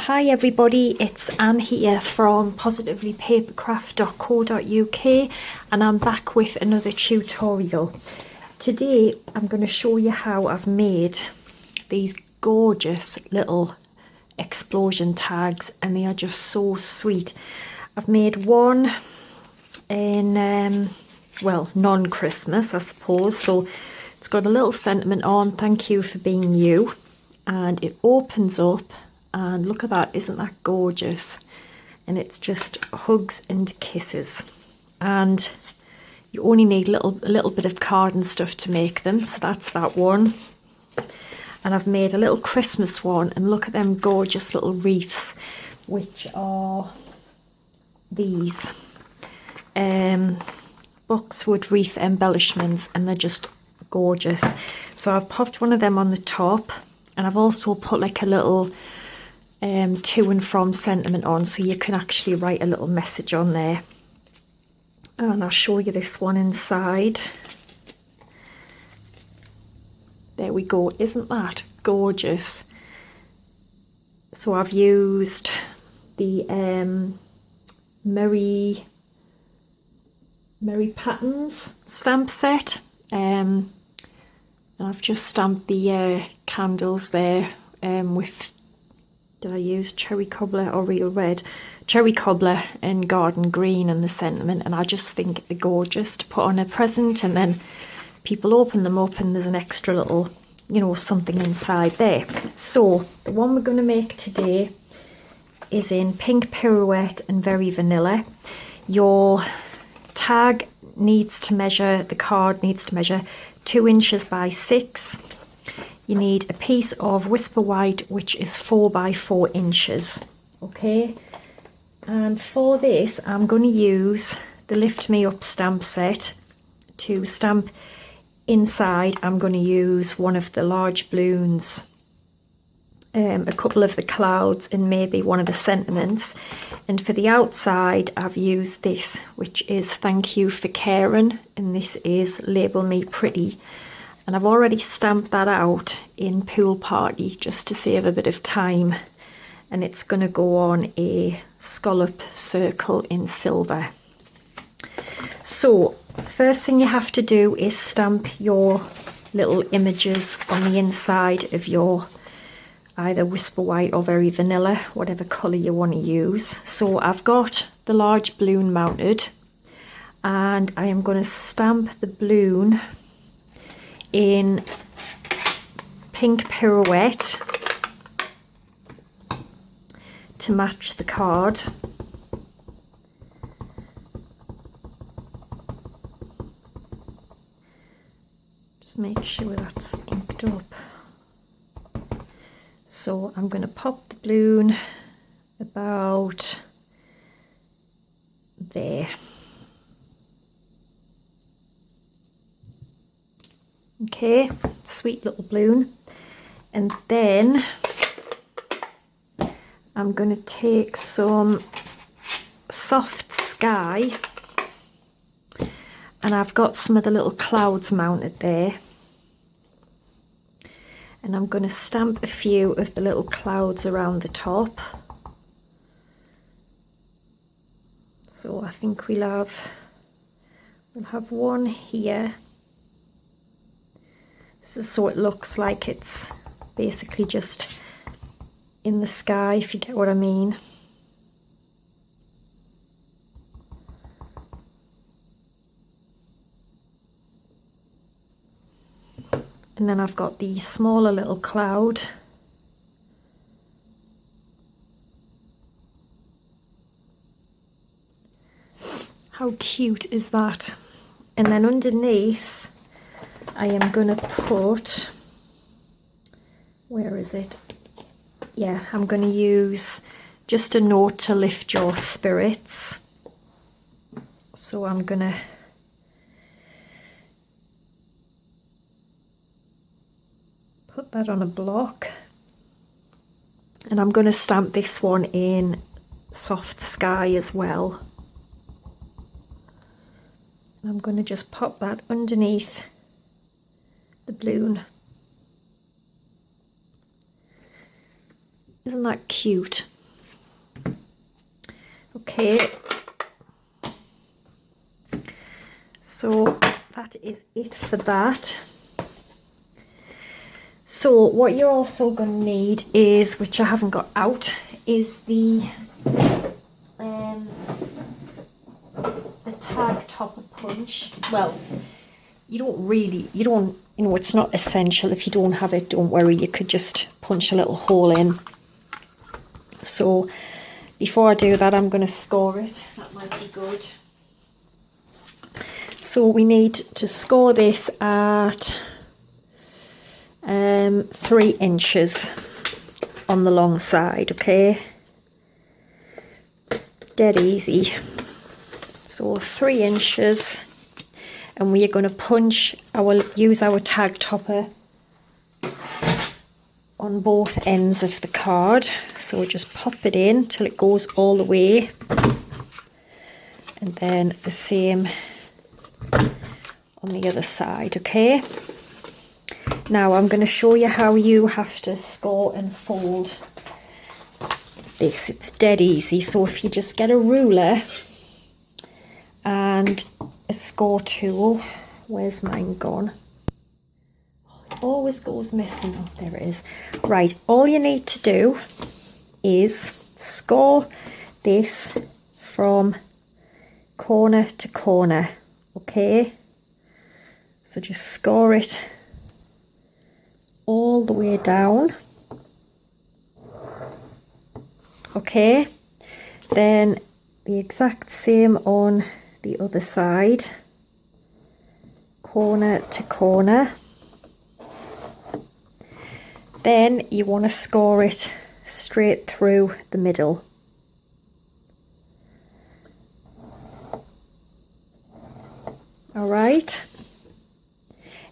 Hi everybody, it's Anne here from positivelypapercraft.co.uk and I'm back with another tutorial. Today I'm going to show you how I've made these gorgeous little explosion tags and they are just so sweet. I've made one in, well, non-Christmas I suppose, so it's got a little sentiment on, thank you for being you, and it opens up. And look at that, isn't that gorgeous? And it's just hugs and kisses. And you only need a little bit of card and stuff to make them. So that's that one. And I've made a little Christmas one. And look at them gorgeous little wreaths, which are these boxwood wreath embellishments. And they're just gorgeous. So I've popped one of them on the top. And I've also put like a little to and from sentiment on, so you can actually write a little message on there. And I'll show you this one inside. There we go, isn't that gorgeous? So I've used the Merry Patterns stamp set, and I've just stamped the candles there with, did I use cherry cobbler or real red? Cherry cobbler and garden green and the sentiment, and I just think they're gorgeous to put on a present, and then people open them up and there's an extra little, you know, something inside there. So the one we're going to make today is in pink pirouette and very vanilla. Your tag needs to measure, the card needs to measure 2 inches by 6. You need a piece of Whisper White, which is 4 by 4 inches. Okay, and for this I'm going to use the Lift Me Up stamp set. To stamp inside I'm going to use one of the large balloons, a couple of the clouds, and maybe one of the sentiments. And for the outside I've used this, which is Thank You for Caring, and this is Label Me Pretty. And I've already stamped that out in Pool Party just to save a bit of time. And it's going to go on a scallop circle in silver. So first thing you have to do is stamp your little images on the inside of your either Whisper White or Very Vanilla, whatever colour you want to use. So I've got the large balloon mounted, and I am going to stamp the balloon in pink pirouette to match the card. Just make sure that's inked up. So I'm going to pop the balloon about there. Okay, sweet little balloon. And then I'm going to take some soft sky, and I've got some of the little clouds mounted there, and I'm going to stamp a few of the little clouds around the top. So I think we'll have one here. So it looks like it's basically just in the sky, if you get what I mean. And then I've got the smaller little cloud. How cute is that? And then underneath I am going to put, where is it? Yeah, I'm going to use just a note to lift your spirits. So I'm going to put that on a block, and I'm going to stamp this one in soft sky as well. I'm going to just pop that underneath the balloon. Isn't that cute? Okay. So that is it for that. So what you're also going to need is, which I haven't got out, is the tag topper punch. Well, you don't, it's not essential. If you don't have it, don't worry, you could just punch a little hole in. So before I do that, I'm going to score it. That might be good. So we need to score this at 3 inches on the long side, okay? Dead easy. So 3 inches, and we are going to use our tag topper on both ends of the card. So just pop it in till it goes all the way, and then the same on the other side, okay? Now I'm going to show you how you have to score and fold this. It's dead easy. So if you just get a ruler and a score tool, where's mine gone? It always goes missing. Oh, there it is. Right, all you need to do is score this from corner to corner, okay? So just score it all the way down, okay? Then the exact same on the other side, corner to corner. Then you want to score it straight through the middle. All right.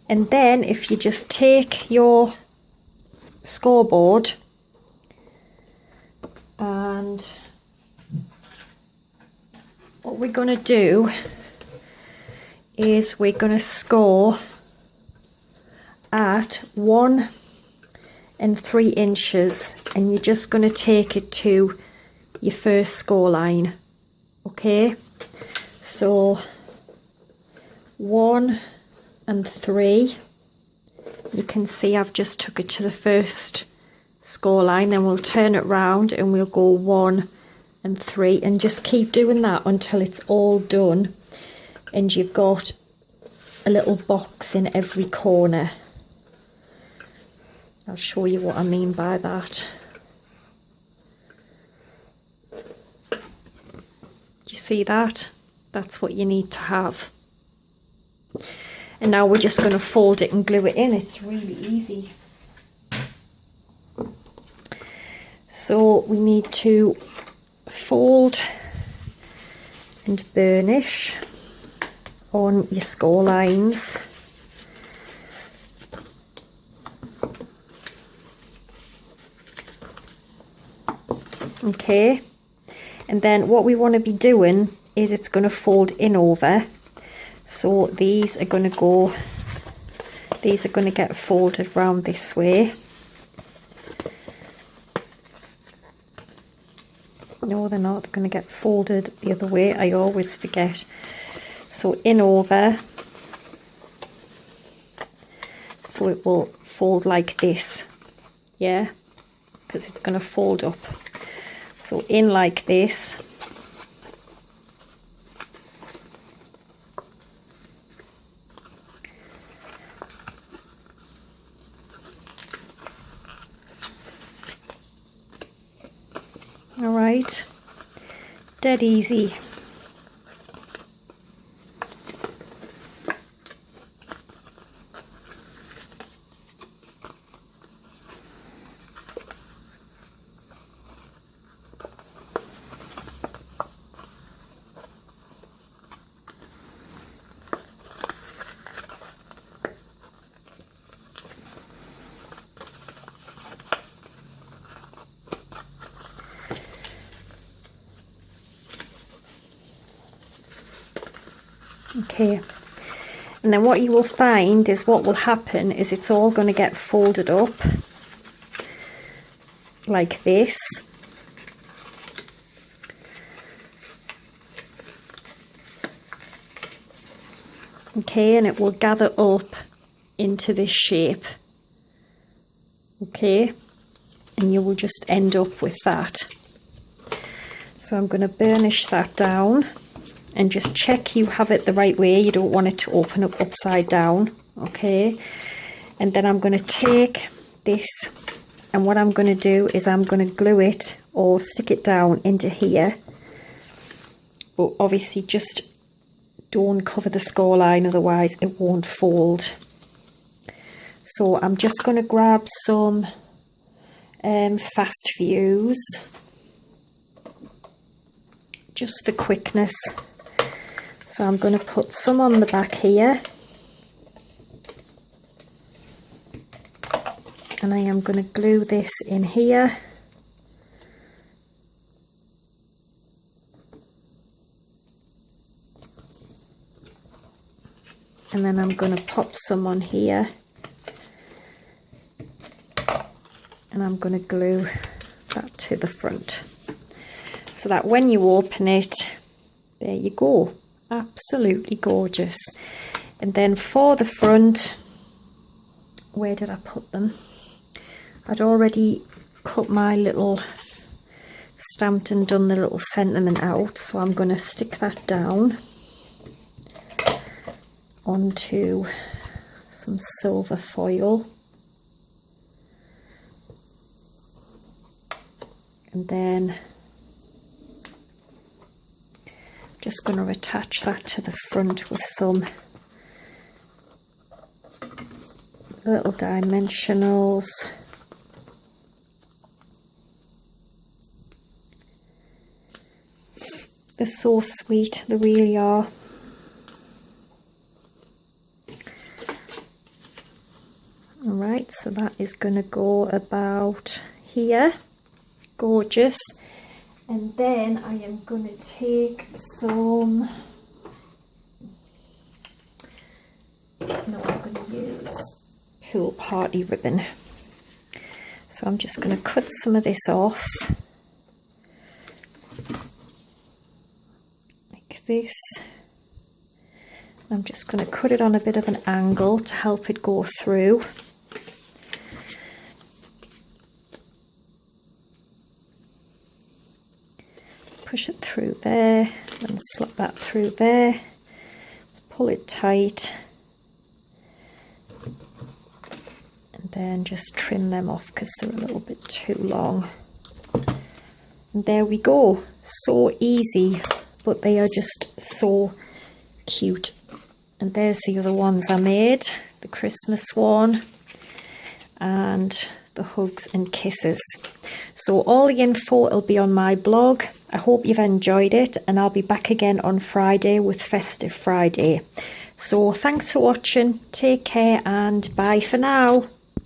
And then if you just take your scoreboard and what we're going to do is we're going to score at 1 and 3 inches, and you're just going to take it to your first score line, okay? So 1 and 3, you can see I've just took it to the first score line. Then we'll turn it round and we'll go 1 and 3, and just keep doing that until it's all done and you've got a little box in every corner. I'll show you what I mean by that. Do you see that? That's what you need to have. And now we're just going to fold it and glue it in. It's really easy. So we need to fold and burnish on your score lines. Okay, and then what we want to be doing is it's going to fold in over. So these are going to get folded round this way. No, they're not. They're going to get folded the other way. I always forget. So in over. So it will fold like this. Yeah, because it's going to fold up. So in like this. All right, dead easy. Okay, and then what you will find is what will happen is it's all going to get folded up like this. Okay, and it will gather up into this shape. Okay, and you will just end up with that. So I'm going to burnish that down and just check you have it the right way. You don't want it to open up upside down. Okay, and then I'm going to take this, and what I'm going to do is I'm going to glue it or stick it down into here, but obviously just don't cover the score line, otherwise it won't fold. So I'm just going to grab some fast fuse just for quickness. So I'm going to put some on the back here, and I am going to glue this in here. And then I'm going to pop some on here, and I'm going to glue that to the front so that when you open it, there you go, absolutely gorgeous. And then for the front, where did I put them? I'd already cut my little, stamped and done the little sentiment out, so I'm going to stick that down onto some silver foil, and then just going to attach that to the front with some little dimensionals. They're so sweet, they really are. Alright, so that is going to go about here. Gorgeous. And then I am going to take some, I'm going to use pool party ribbon. So I'm just going to cut some of this off, like this. I'm just going to cut it on a bit of an angle to help it go through. Push it through there and slip that through there. Let's pull it tight and then just trim them off because they're a little bit too long. And there we go. So easy, but they are just so cute. And there's the other ones I made, the Christmas one and the hugs and kisses. So all the info will be on my blog. I hope you've enjoyed it, and I'll be back again on Friday with Festive Friday. So thanks for watching, take care, and bye for now.